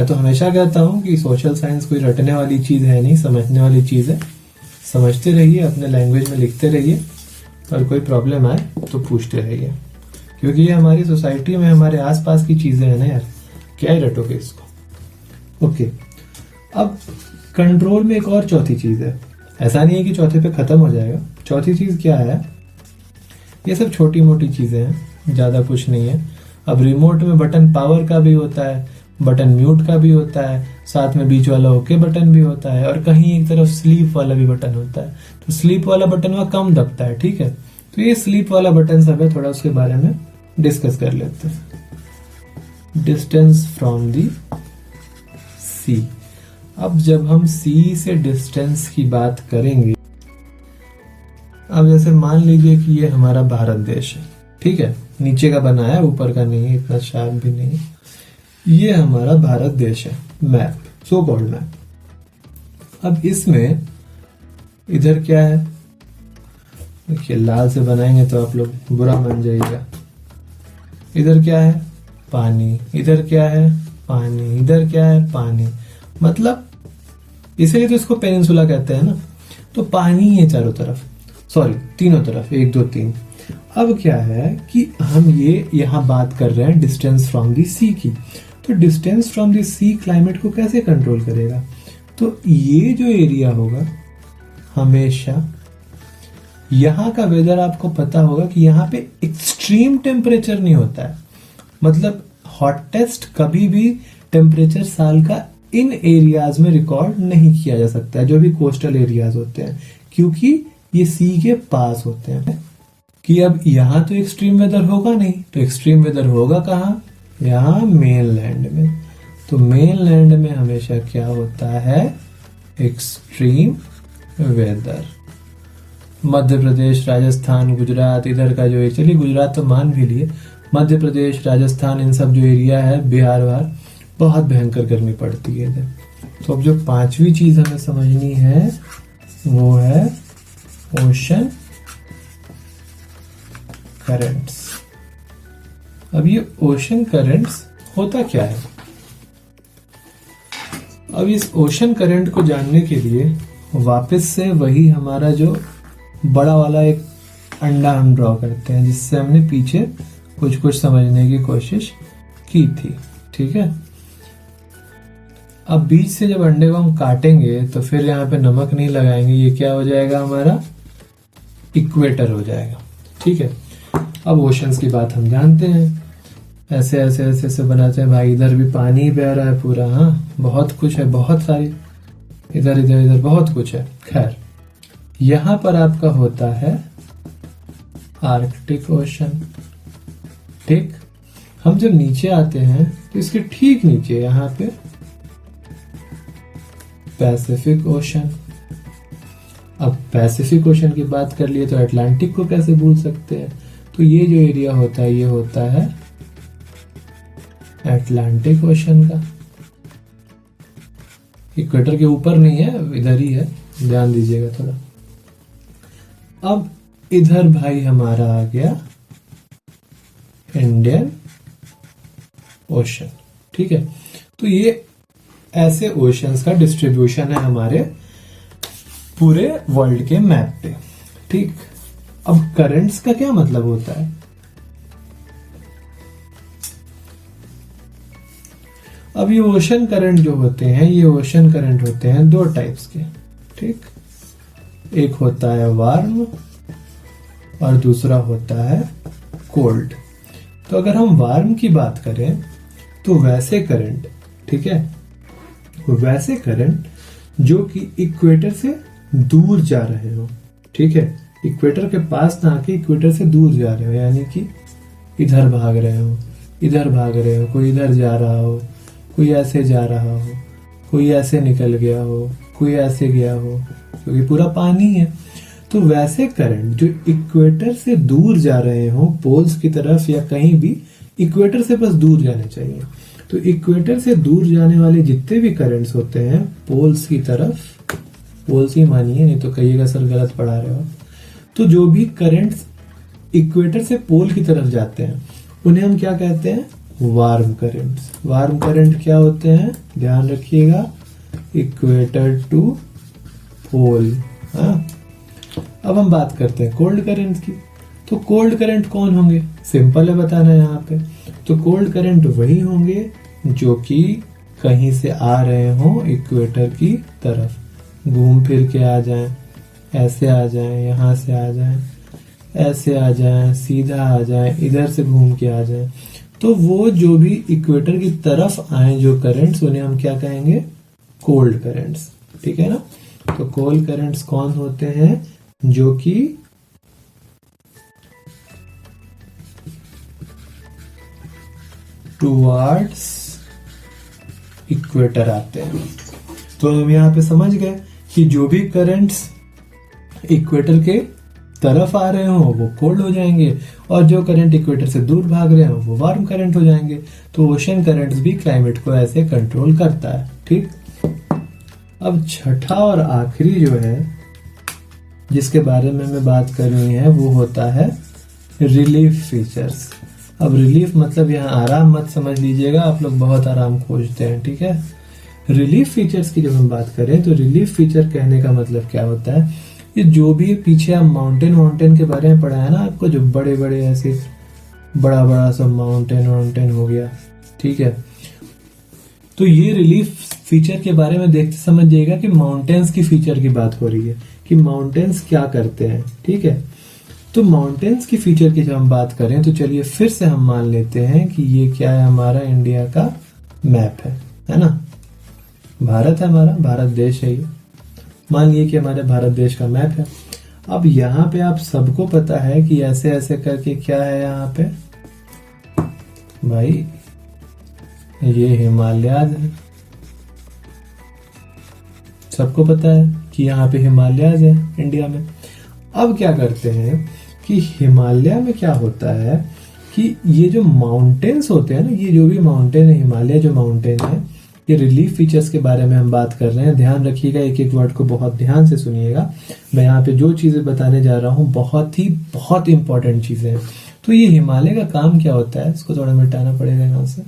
मैं तो हमेशा कहता हूँ कि सोशल साइंस कोई रटने वाली चीज़ है नहीं, समझने वाली चीज़ है। समझते रहिए, अपने लैंग्वेज में लिखते रहिए, और कोई प्रॉब्लम आए तो पूछते रहिए, क्योंकि ये हमारी सोसाइटी में हमारे आसपास की चीज़ें हैं ना यार, क्या ही रटोगे इसको। ओके, अब कंट्रोल में एक और चौथी चीज़ है। ऐसा नहीं है कि चौथे पे ख़त्म हो जाएगा। चौथी चीज़ क्या है? ये सब छोटी मोटी चीज़ें हैं, ज़्यादा कुछ नहीं है। अब रिमोट में बटन पावर का भी होता है, बटन म्यूट का भी होता है, साथ में बीच वाला ओके बटन भी होता है, और कहीं एक तरफ स्लीप वाला भी बटन होता है। तो स्लीप वाला बटन वह कम दबता है, ठीक है। तो ये स्लीप वाला बटन सब है, थोड़ा उसके बारे में डिस्कस कर लेते हैं। डिस्टेंस फ्रॉम दी सी। अब जब हम सी से डिस्टेंस की बात करेंगे, अब जैसे मान लीजिए कि ये हमारा भारत देश है, ठीक है। नीचे का बना है, ऊपर का नहीं है, इतना शार्प भी नहीं है। ये हमारा भारत देश है, मैप, सो कॉल्ड मैप। अब इसमें इधर क्या है? देखिए, लाल से बनाएंगे तो आप लोग बुरा मान जाइएगा। इधर क्या है? पानी। इधर क्या है? पानी। इधर क्या है? पानी। मतलब इसीलिए तो इसको पेनिनसुला कहते हैं ना। तो पानी है चारों तरफ, सॉरी तीनों तरफ, 1 2 3। अब क्या है कि हम ये यहाँ बात कर रहे हैं डिस्टेंस फ्रॉम दी सी की। तो distance from the sea climate को कैसे कंट्रोल करेगा? तो ये जो एरिया होगा, हमेशा यहाँ का वेदर आपको पता होगा कि यहाँ पे एक्सट्रीम टेम्परेचर नहीं होता है। मतलब हॉटेस्ट कभी भी टेम्परेचर साल का इन एरियाज में रिकॉर्ड नहीं किया जा सकता है, जो भी कोस्टल एरियाज होते हैं, क्योंकि ये सी के पास होते हैं। कि अब यहाँ तो एक्सट्रीम वेदर होगा नहीं, तो एक्सट्रीम वेदर होगा कहाँ? यहाँ मेन लैंड में। तो मेन लैंड में हमेशा क्या होता है? Extreme weather. मध्य प्रदेश, राजस्थान, गुजरात, इधर का जो, चलिए गुजरात तो मान भी लिए, मध्य प्रदेश, राजस्थान, इन सब जो एरिया है, बिहार वार, बहुत भयंकर गर्मी पड़ती है इधर। तो अब जो पांचवी चीज हमें समझनी है वो है ओशन करंट्स। अब ये ओशन करंट्स होता क्या है? अब इस ओशन करंट को जानने के लिए वापस से वही हमारा जो बड़ा वाला एक अंडा हम ड्रॉ करते हैं, जिससे हमने पीछे कुछ कुछ समझने की कोशिश की थी, ठीक है। अब बीच से जब अंडे को हम काटेंगे तो फिर यहाँ पे नमक नहीं लगाएंगे, ये क्या हो जाएगा? हमारा इक्वेटर हो जाएगा, ठीक है। अब ओशंस की बात हम जानते हैं, ऐसे ऐसे ऐसे ऐसे बनाते हैं भाई। इधर भी पानी ही बह रहा है पूरा, हाँ, बहुत कुछ है, बहुत सारी, इधर इधर इधर बहुत कुछ है। खैर, यहां पर आपका होता है आर्कटिक ओशन, ठीक। हम जब नीचे आते हैं तो इसके ठीक नीचे यहाँ पे पैसिफिक ओशन। अब पैसिफिक ओशन की बात कर लिए तो अटलांटिक को कैसे भूल सकते हैं? तो ये जो एरिया होता है, ये होता है अटलांटिक ओशन का। इक्वेटर के ऊपर नहीं है, इधर ही है, ध्यान दीजिएगा थोड़ा। अब इधर भाई हमारा आ गया इंडियन ओशन, ठीक है। तो ये ऐसे ओशंस का डिस्ट्रीब्यूशन है हमारे पूरे वर्ल्ड के मैप पे, ठीक। अब करंट्स का क्या मतलब होता है? अब ये ओशन करंट जो होते हैं, ये ओशन करंट होते हैं 2 टाइप्स के, ठीक। एक होता है वार्म और दूसरा होता है कोल्ड। तो अगर हम वार्म की बात करें तो वैसे करंट, ठीक है, वैसे करंट जो कि इक्वेटर से दूर जा रहे हो, ठीक है, इक्वेटर के पास ना आके इक्वेटर से दूर जा रहे हो, यानी कि इधर भाग रहे हो, इधर भाग रहे हो, कोई इधर जा रहा हो, कोई ऐसे जा रहा हो, कोई ऐसे निकल गया हो, कोई ऐसे गया हो, क्योंकि पूरा पानी है। तो वैसे करंट जो इक्वेटर से दूर जा रहे हो, पोल्स की तरफ या कहीं भी, इक्वेटर से बस दूर जाने चाहिए। तो इक्वेटर से दूर जाने वाले जितने भी करंट्स होते हैं पोल्स की तरफ, पोल्स ही मानिए, नहीं तो कहिएगा सर गलत पढ़ा रहे हो। तो जो भी करंट्स इक्वेटर से पोल की तरफ जाते हैं उन्हें हम क्या कहते हैं? Warm currents. वार्म करंट क्या होते हैं, ध्यान रखिएगा, इक्वेटर टू पोल। हाँ, अब हम बात करते हैं कोल्ड करंट की। तो कोल्ड करंट कौन होंगे, सिंपल है बताना यहाँ पे। तो कोल्ड करंट वही होंगे जो कि कहीं से आ रहे हों इक्वेटर की तरफ, घूम फिर के आ जाएं, ऐसे आ जाएं, यहाँ से आ जाएं, ऐसे आ जाएं, सीधा आ जाएं, इधर से घूम के आ जाएं। तो वो जो भी इक्वेटर की तरफ आए जो करंट्स, उन्हें हम क्या कहेंगे, कोल्ड करंट्स। ठीक है ना। तो कोल्ड करंट्स कौन होते हैं, जो कि टुवर्ड्स इक्वेटर आते हैं। तो हम यहाँ पे समझ गए कि जो भी करंट्स इक्वेटर के तरफ आ रहे हो वो कोल्ड हो जाएंगे, और जो करंट इक्वेटर से दूर भाग रहे हो वो वार्म करंट हो जाएंगे। तो ओशन करंट्स भी क्लाइमेट को ऐसे कंट्रोल करता है। ठीक। अब छठा और आखिरी जो है जिसके बारे में हमें बात करनी है वो होता है रिलीफ फीचर्स। अब रिलीफ मतलब यहाँ आराम मत समझ लीजिएगा, आप लोग बहुत आराम खोजते हैं। ठीक है। रिलीफ फीचर्स की जब हम बात करें तो रिलीफ फीचर कहने का मतलब क्या होता है, ये जो भी पीछे आप माउंटेन के बारे में पढ़ा है ना आपको, जो बड़े बड़े ऐसे बड़ा बड़ा सा माउंटेन हो गया। ठीक है। तो ये रिलीफ फीचर के बारे में देखते समझिएगा कि माउंटेन्स की फीचर की बात हो रही है कि माउंटेन्स क्या करते हैं। ठीक है। तो माउंटेन्स की फीचर की जब हम बात करें तो चलिए फिर से हम मान लेते हैं कि ये क्या है, हमारा इंडिया का मैप है ना। भारत है हमारा, भारत देश है ये। मान लिए कि हमारे भारत देश का मैप है। अब यहाँ पे आप सबको पता है कि ऐसे ऐसे करके क्या है यहाँ पे भाई, ये हिमालयाज है। सबको पता है कि यहाँ पे हिमालयाज है इंडिया में। अब क्या करते हैं कि हिमालय में क्या होता है कि ये जो माउंटेन्स होते हैं ना, ये जो भी माउंटेन है, हिमालय जो माउंटेन है, ये रिलीफ फीचर्स के बारे में हम बात कर रहे हैं। ध्यान रखिएगा, एक एक वर्ड को बहुत ध्यान से सुनिएगा। मैं यहाँ पे जो चीजें बताने जा रहा हूँ बहुत इंपॉर्टेंट चीजें हैं। तो ये हिमालय का काम क्या होता है, इसको थोड़ा मिटाना पड़ेगा यहाँ से।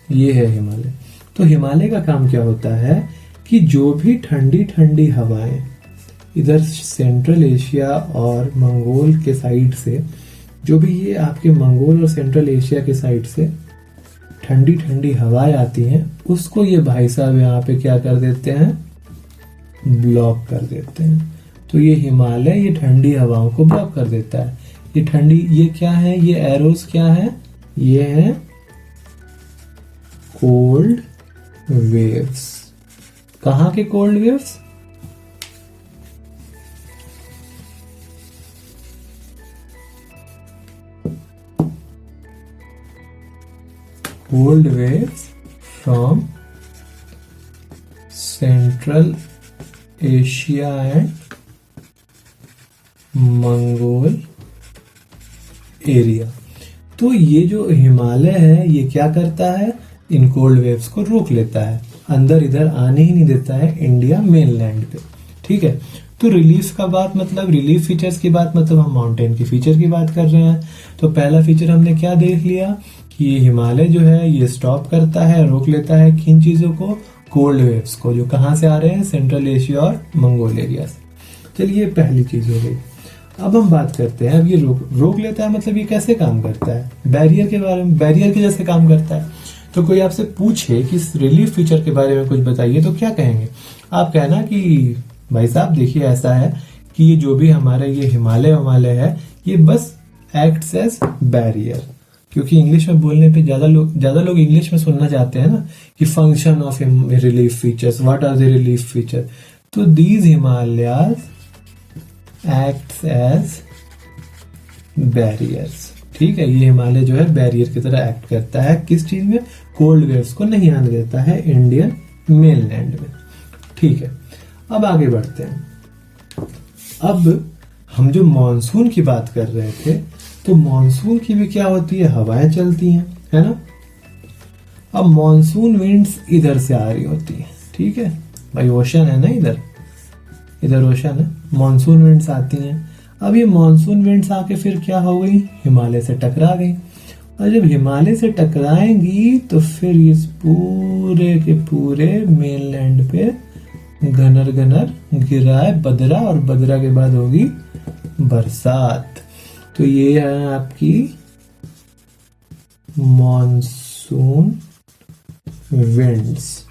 ये है हिमालय। तो हिमालय का काम क्या होता है कि जो भी ठंडी ठंडी हवाएं इधर सेंट्रल एशिया और मंगोल के साइड से, जो भी ये आपके मंगोल और सेंट्रल एशिया के साइड से ठंडी ठंडी हवाएं आती हैं, उसको ये भाई साहब यहाँ पे क्या कर देते हैं, ब्लॉक कर देते हैं। तो ये हिमालय ये ठंडी हवाओं को ब्लॉक कर देता है। ये ठंडी, ये क्या है, ये एरोस क्या है, ये है कोल्ड वेव्स। कहाँ के cold waves, cold waves from Central Asia and Mongol area. तो ये जो हिमालय है ये क्या करता है, इन कोल्ड वेव्स को रोक लेता है, अंदर इधर आने ही नहीं देता है इंडिया मेनलैंड पे। ठीक है। तो रिलीफ का बात मतलब, रिलीफ फीचर्स की बात मतलब हम माउंटेन की फीचर की बात कर रहे हैं। तो पहला फीचर हमने क्या देख लिया कि ये हिमालय जो है ये स्टॉप करता है, रोक लेता है किन चीजों को, कोल्ड वेव्स को, जो कहाँ से आ रहे हैं, सेंट्रल एशिया और मंगोल एरिया से। चलिए पहली चीज हो गई। अब हम बात करते हैं, अब ये रोक लेता है मतलब ये कैसे काम करता है, बैरियर के बारे में, बैरियर के जैसे काम करता है। तो कोई आपसे पूछे कि इस रिलीफ फीचर के बारे में कुछ बताइए तो क्या कहेंगे आप, कहना कि भाई साहब देखिए ऐसा है कि ये जो भी हमारा ये हिमालय है ये बस एक्ट्स एज बैरियर। क्योंकि इंग्लिश में बोलने पे ज्यादा लोग इंग्लिश में सुनना चाहते हैं ना कि function of relief features, what are the relief feature. तो these Himalayas acts as barriers. ठीक है। ये हिमालय जो है बैरियर की तरह एक्ट करता है, किस चीज में, कोल्ड वेव्स को नहीं आने देता है इंडियन मेनलैंड में। ठीक है। अब आगे बढ़ते हैं। अब हम जो मॉनसून की बात कर रहे थे, तो मॉनसून की भी क्या होती है, हवाएं चलती हैं, है ना। अब मॉनसून विंड्स इधर से आ रही होती है। ठीक है भाई, ओशन है ना इधर ओशन है, मॉनसून विंड्स आती हैं। अब ये मॉनसून विंड्स आके फिर क्या हो गई, हिमालय से टकरा गई। और जब हिमालय से टकराएंगी तो फिर इस पूरे के पूरे मेनलैंड पे घनर घनर गिरा है बदरा, और बदरा के बाद होगी बरसात। तो ये है आपकी मॉनसून विंड्स।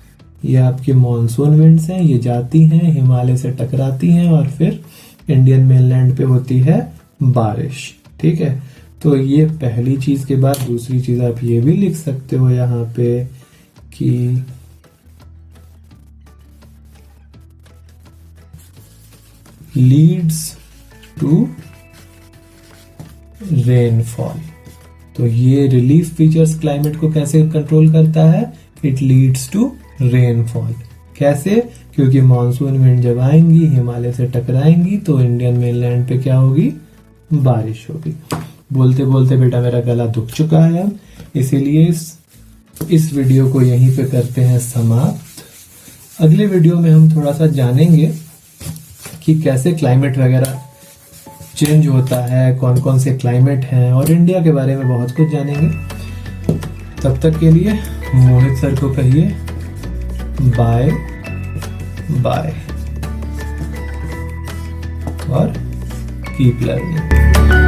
ये आपकी मॉनसून विंड्स हैं, ये जाती हैं हिमालय से टकराती हैं और फिर इंडियन मेनलैंड पे होती है बारिश। ठीक है, तो ये पहली चीज के बाद दूसरी चीज आप ये भी लिख सकते हो यहाँ पे कि लीड्स टू रेनफॉल। तो ये रिलीफ फीचर्स क्लाइमेट को कैसे कंट्रोल करता है? It leads to rainfall. कैसे? क्योंकि मानसून विंड जब आएंगी हिमालय से टकराएंगी तो इंडियन मेनलैंड पे क्या होगी? बारिश होगी। बोलते बोलते बेटा मेरा गला दुख चुका है अब, इसीलिए इस वीडियो को यहीं पे करते हैं समाप्त। अगले वीडियो में हम थोड़ा सा जानेंगे कि कैसे क्लाइमेट वगैरह चेंज होता है, कौन कौन से क्लाइमेट हैं, और इंडिया के बारे में बहुत कुछ जानेंगे। तब तक के लिए मोहित सर को कहिए बाय बाय और कीप लर्निंग।